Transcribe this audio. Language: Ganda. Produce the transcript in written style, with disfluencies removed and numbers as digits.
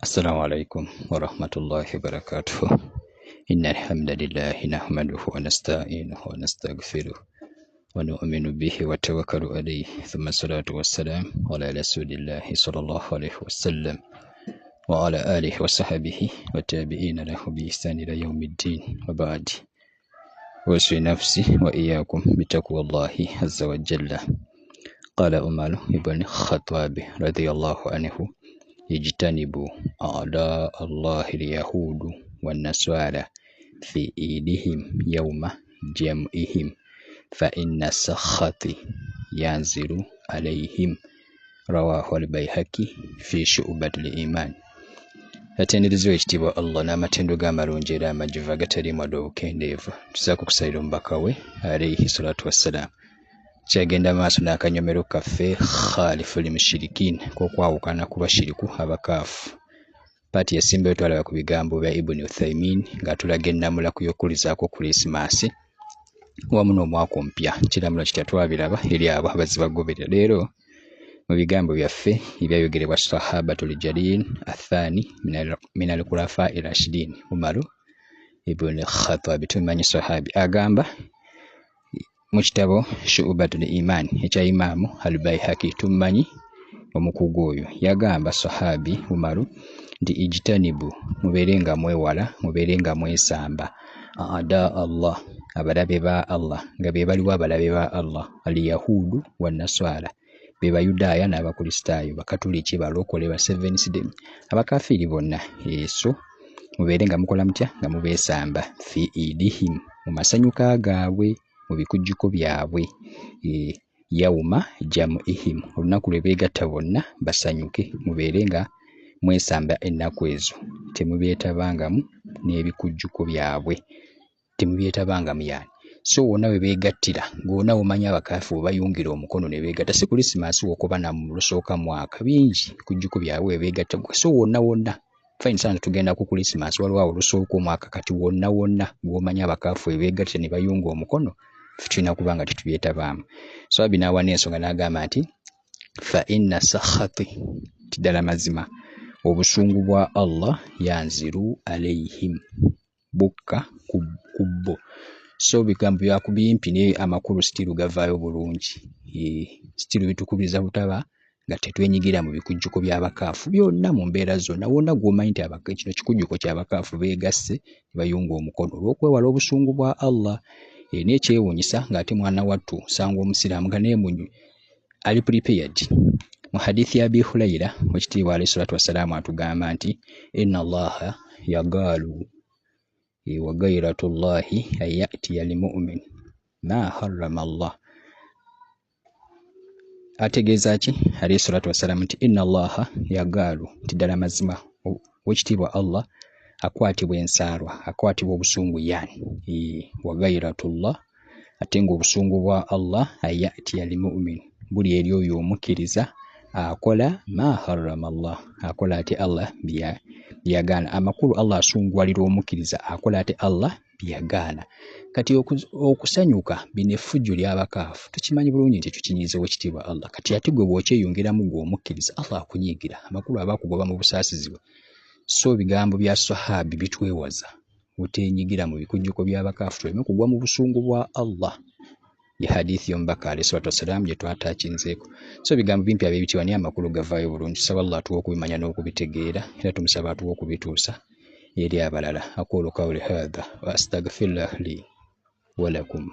السلام عليكم ورحمة الله وبركاته. إن الحمد لله نحمده ونستعينه ونستغفره ونؤمن به وتوكل عليه، ثم الصلاة والسلام على رسول الله صلى الله عليه وسلم وعلى آله وصحبه والتابعين له بإحسان إلى يوم الدين، وبعد. أوصي نفسي وإياكم بتقوى الله عز وجل. قال عمر بن الخطاب رضي الله عنه: اجتنبوا أعداء الله اليهود والنصارى في عيدهم يوم جمعهم فإن السخط ينزل عليهم. رواه البيهقي في شعبة الإيمان. Atenderezebwa ekitiibwa Allah n'amatendo g'amalungi era amajjuvu agataliimu wadde obukendeevu, tusaako okusalira omubaka we alayhi salatu wassalaam. Kyagenda maaso n'akanyomero kaffe Khaliful Mushirikin, k'okwawukana ku bashiriku abakaafu. Paati yasimbayo twalaba ku bigambo bya Ibn Uthaymin ng'atulaga ennamula ku y'okulizaako Kulisimasi wamu n'omwaka omupya. Kiramula kitya twabiraba eri abo abazibagoberera. Leero mu bigambo byaffe ebyayogerebwa Sahabatul Jalil athani min al-Khulafa ar-Rashidin Umaru ibn Khattab. Tumanyi sahabi agamba mu kitabo Shu'batul Iman ekya Imaamu al-Baihaqi, tumanyi omukugu oyo yagamba sahabi Umaru nti ijtanibu, mubeerenga mwewala, mubeerenga mwesamba ada Allah, abalabe ba Allah, nga be baliwo abalabe ba Allah, al-Yahudu wa Naswara, be Bayudaaya n'Abakristaayo, Bakatuliki, Balokole, ba Seventh Day, abakafiiri bonna. Eso mubeerenga mukola mutya? Nga mubeesamba fi idihim, mu masanyuka gaabwe, mu bikujjuko byabwe. Yauma jam'ihim, olunaku lwe beegatta bonna basanyuke, mubeerenga mwesamba ennaku ezo, temubyetabangamu n'ebikujjuko byabwe, temubyetabangamu yani. So wonna we beegattira, ng'ona omanya abakaafu bayungira omukono ne beegatta, si Kulisimasi wokuba na mu lusooka mwaka, bingi kujjuko byabwe we beegatta. So wonna fine sana tugenda ku Kulisimasi, waliwo awo lusooka omwaka, kati wonna ng'omanya abakaafu we beegatta ne bayunga omukono, tulina kuba nga tetubyetabaamu. So abinaawa n'ensonga n'agamba nti fa inna sakhati, tiddala mazima obusungu bwa Allah yanziru alayhim, bukka kubbo. So bigambo byakubimpi naye amakulu sitiru gavaayo bulungi. Sitiru bitukubiriza butaba nga tetwenyigira mu bikujjuko by'abakaafu byonna mu mbeera zonna. Wonna gw'omanyi nti kino kikujjuko ky'abakaafu beegasse ne bayunga omukono olw'okwewala obusungu bwa Allah. N'ekyewuunyisa ng'ate mwana wattu sanga omusiraamu nga naye ali prepared. Mu hadithi ya Abi Hurayra wekitiibwa alayhi salatu wassalaamu atugamba nti inna Allaha yagaalu wa gayratullahi an ya'tiya limu'min ma harrama Allah. Ategeeza ki alayhi salatu wassalaamu nti inna Allaha yagaalu, nti ddala mazima wekitiibwa Allah akwatibwa ensaalwa, akwatibwa obusungu yani wa gayratullah, ate ng'obusungu bwa Allah an ya'tiya limu'min, buli eri oyo omukkiriza akola ma harrama Allah, akola ate Allah byagaana. Amakulu Allah asunguwalira omukkiriza, akola ate Allah byagaana. Kati okusanyuka bino effujjo ly'abakaafu tukimanyi bulungi nti tukinyiiza wekitiibwa Allah. Kati ate gwe bw'okyeyongeramu gwe omukkiriza, Allah akunyiigira, amakulu aba akugoba mu busaasizibwa. So bigambo bya sahabi bitwewaza butenyigira mu bikujjuko by'abakaafu, tuleme kugwa mu busungu bwa Allah. Ye hadithi y'omubaka alayhi salatu wassalaam gye twataakinzeeko. So bigambo bimpi ab'ebitiibwa naye amakulu gavaayo bulungi. Tusaba Allah atuwa okubimanya n'okubitegeera, era tumusaba atuwa okubituusa eri abalala. Aqulu qawli hadha wa astaghfirullah li wa lakum.